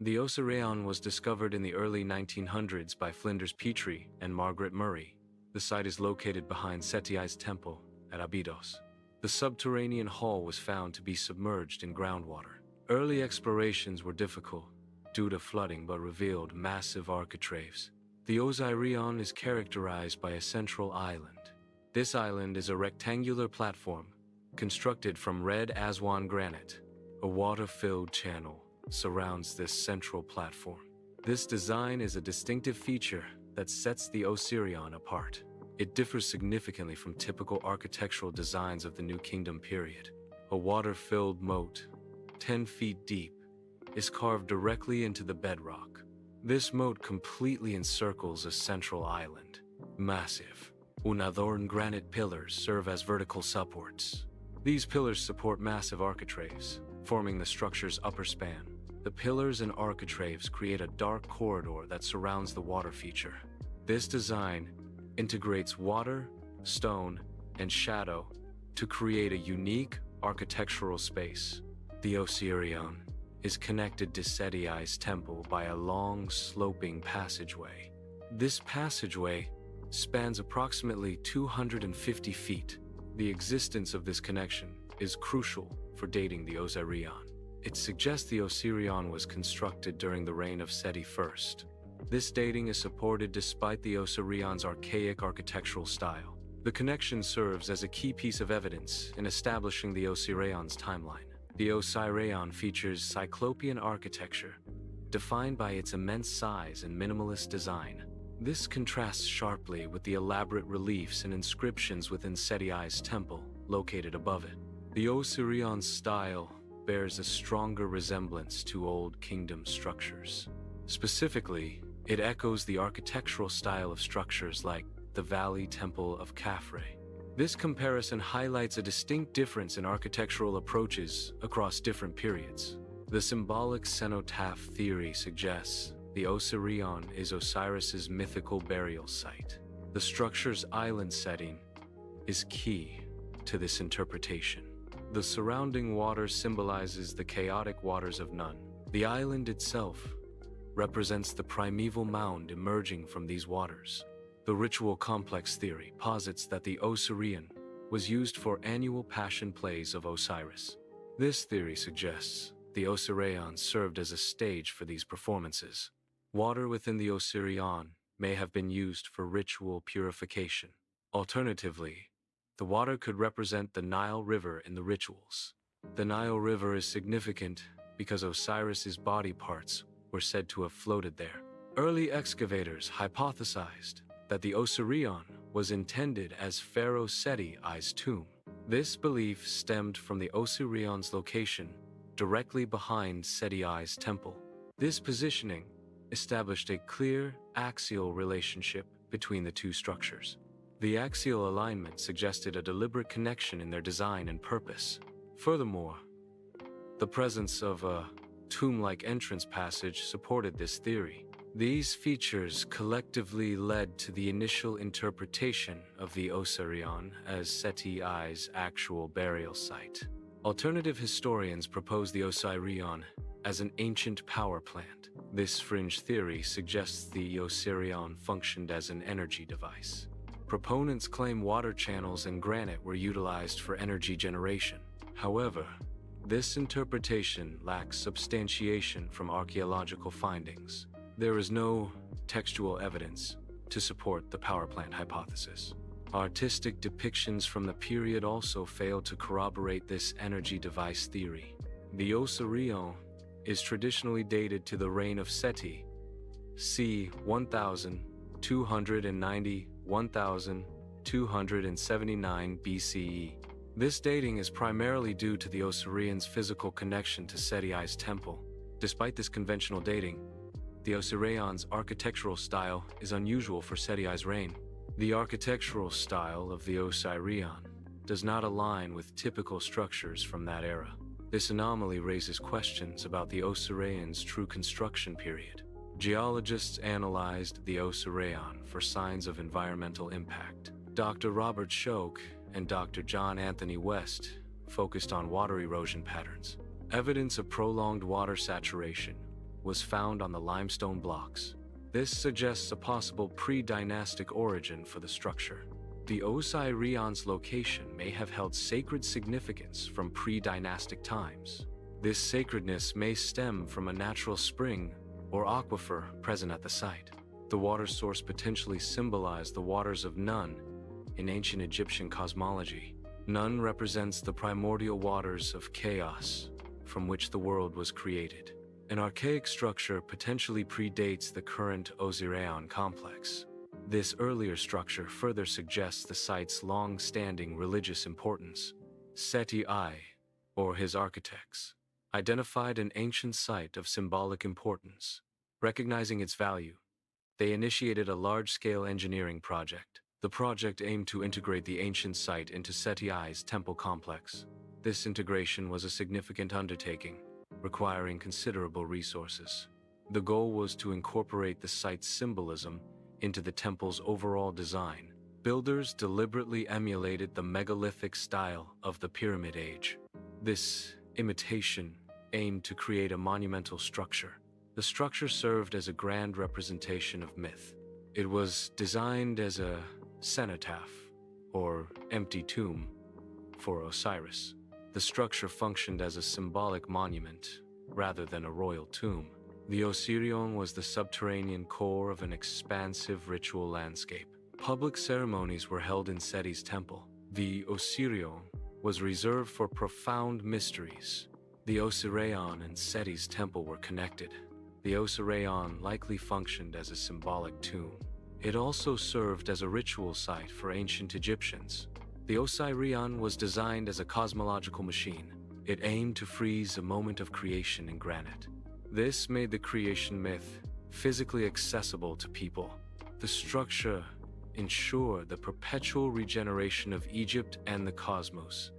The Osireion was discovered in the early 1900s by Flinders Petrie and Margaret Murray. The site is located behind Seti I's temple at Abydos. The subterranean hall was found to be submerged in groundwater. Early explorations were difficult due to flooding but revealed massive architraves. The Osireion is characterized by a central island. This island is a rectangular platform constructed from red Aswan granite. A water-filled channel surrounds this central platform. This design is a distinctive feature that sets the Osireion apart. It differs significantly from typical architectural designs of the New Kingdom period. A water-filled moat, 10 feet deep, is carved directly into the bedrock. This moat completely encircles a central island. Massive, unadorned granite pillars serve as vertical supports. These pillars support massive architraves, forming the structure's upper span. The pillars and architraves create a dark corridor that surrounds the water feature. This design integrates water, stone, and shadow to create a unique architectural space. The Osireion is connected to Seti I's temple by a long, sloping passageway. This passageway spans approximately 250 feet. The existence of this connection is crucial for dating the Osireion. It suggests the Osireion was constructed during the reign of Seti I. This dating is supported despite the Osireion's archaic architectural style. The connection serves as a key piece of evidence in establishing the Osireion's timeline. The Osireion features cyclopean architecture, defined by its immense size and minimalist design. This contrasts sharply with the elaborate reliefs and inscriptions within Seti I's temple, located above it. The Osireion's style bears a stronger resemblance to Old Kingdom structures. Specifically, it echoes the architectural style of structures like the Valley Temple of Khafre. This comparison highlights a distinct difference in architectural approaches across different periods. The symbolic cenotaph theory suggests the Osireion is Osiris's mythical burial site. The structure's island setting is key to this interpretation. The surrounding water symbolizes the chaotic waters of Nun. The island itself represents the primeval mound emerging from these waters. The ritual complex theory posits that the Osireion was used for annual passion plays of Osiris. This theory suggests the Osireion served as a stage for these performances. Water within the Osireion may have been used for ritual purification. Alternatively, the water could represent the Nile River in the rituals. The Nile River is significant because Osiris's body parts were said to have floated there. Early excavators hypothesized that the Osireion was intended as Pharaoh Seti I's tomb. This belief stemmed from the Osireion's location directly behind Seti I's temple. This positioning established a clear axial relationship between the two structures. The axial alignment suggested a deliberate connection in their design and purpose. Furthermore, the presence of a tomb-like entrance passage supported this theory. These features collectively led to the initial interpretation of the Osireion as Seti I's actual burial site. Alternative historians propose the Osireion as an ancient power plant. This fringe theory suggests the Osireion functioned as an energy device. Proponents claim water channels and granite were utilized for energy generation. However, this interpretation lacks substantiation from archaeological findings. There is no textual evidence to support the power plant hypothesis. Artistic depictions from the period also fail to corroborate this energy device theory. The Osireion is traditionally dated to the reign of Seti, c. 1290–1279 BCE. This dating is primarily due to the Osireion's physical connection to Seti I's temple. Despite this conventional dating, the Osireion's architectural style is unusual for Seti I's reign. The architectural style of the Osireion does not align with typical structures from that era. This anomaly raises questions about the Osireion's true construction period. Geologists analyzed the Osireion for signs of environmental impact. Dr. Robert Schoch and Dr. John Anthony West focused on water erosion patterns. Evidence of prolonged water saturation was found on the limestone blocks. This suggests a possible pre-dynastic origin for the structure. The Osireion's location may have held sacred significance from pre-dynastic times. This sacredness may stem from a natural spring or aquifer present at the site. The water source potentially symbolized the waters of Nun in ancient Egyptian cosmology. Nun represents the primordial waters of chaos from which the world was created. An archaic structure potentially predates the current Osireion complex. This earlier structure further suggests the site's long-standing religious importance. Seti I, or his architects, identified an ancient site of symbolic importance. Recognizing its value, they initiated a large-scale engineering project. The project aimed to integrate the ancient site into Seti I's temple complex. This integration was a significant undertaking, requiring considerable resources. The goal was to incorporate the site's symbolism into the temple's overall design. Builders deliberately emulated the megalithic style of the Pyramid Age. This imitation aimed to create a monumental structure. The structure served as a grand representation of myth. It was designed as a cenotaph, or empty tomb, for Osiris. The structure functioned as a symbolic monument, rather than a royal tomb. The Osireion was the subterranean core of an expansive ritual landscape. Public ceremonies were held in Seti's temple. The Osireion was reserved for profound mysteries. The Osireion and Seti's temple were connected. The Osireion likely functioned as a symbolic tomb. It also served as a ritual site for ancient Egyptians. The Osireion was designed as a cosmological machine. It aimed to freeze a moment of creation in granite. This made the creation myth physically accessible to people. The structure ensured the perpetual regeneration of Egypt and the cosmos.